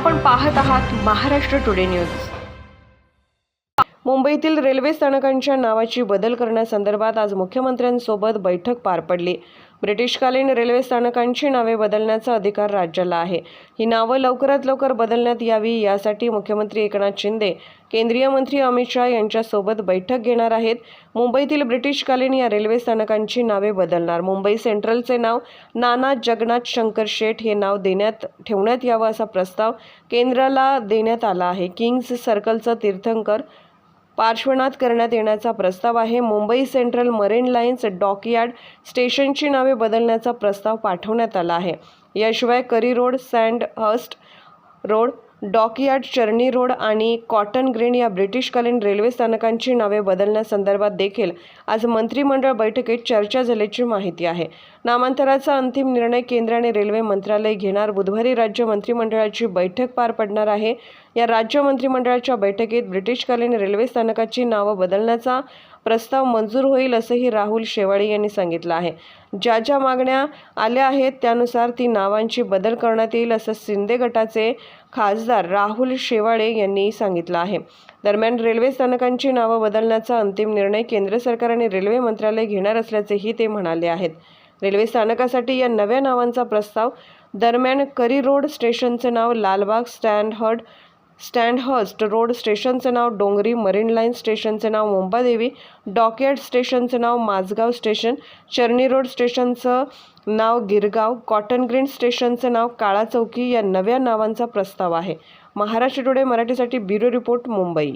आपण पाहत आहात महाराष्ट्र टुडे न्यूज। मुंबईतील रेल्वे स्थानकांच्या नावाची बदल करण्यासंदर्भात आज मुख्यमंत्र्यांसोबत बैठक पार पडली। ब्रिटिशकालीन रेल्वे स्थानकांची नावे बदलण्याचा अधिकार राज्याला आहे। ही नावं लवकरात लवकर बदलण्यात यावी यासाठी मुख्यमंत्री एकनाथ शिंदे, केंद्रीय मंत्री अमित शाह यांच्यासोबत बैठक घेणार आहेत। मुंबईतील ब्रिटिशकालीन या रेल्वे स्थानकांची नावे बदलणार। मुंबई सेंट्रलचे नाव नाना जगन्नाथ शंकर शेठ हे नाव ठेवण्यात यावं असा प्रस्ताव केंद्राला देण्यात आला आहे। किंग्स सर्कलचं तीर्थंकर पार्श्वनाथ करण्यात येण्याचा प्रस्ताव आहे। Mumbai Central Marine Lines Dockyard स्टेशनची नावे बदलण्याचा प्रस्ताव पाठवण्यात आला आहे। याशिवाय Curry Road, Sandhurst Road, Dockyard, Charni Road आणि कॉटन ग्रीन या ब्रिटिशकालीन रेल्वे स्थानकांची नावे बदलण्यासंदर्भात देखील आज मंत्रिमंडळ बैठकीत चर्चा झाल्याची माहिती आहे। नामांतराचा अंतिम निर्णय केंद्र आणि रेल्वे मंत्रालय घेणार। बुधवारी राज्य मंत्रिमंडळाची बैठक पार पडणार आहे। या राज्य मंत्रिमंडळाच्या बैठकीत ब्रिटिशकालीन रेल्वे स्थानकाची नावं बदलण्याचा प्रस्ताव मंजूर होईल असंही राहुल शेवाळे यांनी सांगितलं आहे। ज्या मागण्या आल्या आहेत त्यानुसार ती नावांची बदल करण्यात येईल असं शिंदे गटाचे खासदार राहुल शेवाळे यांनी सांगितलं आहे। दरम्यान रेल्वे स्थानकांची नावं बदलण्याचा अंतिम निर्णय केंद्र सरकार आणि रेल्वे मंत्रालय घेणार असल्याचेही ते म्हणाले आहेत। रेल्वे स्थानकासाठी या नव्या नावांचा प्रस्ताव दरम्यान करी रोड स्टेशनचे नाव लालबाग, सँडहर्स्ट रोड स्टेशनचे नाव डोंगरी, मरीन लाईन स्टेशनचे नाव मुंबादेवी, डॉकयार्ड स्टेशनचे नाव माझगाव स्टेशन, चर्नी रोड स्टेशनचं नाव गिरगाव, कॉटन ग्रीन स्टेशनचे नाव काळा चौकी या नव्या नावांचा प्रस्ताव आहे। महाराष्ट्र टुडे मराठीसाठी ब्युरो रिपोर्ट, मुंबई।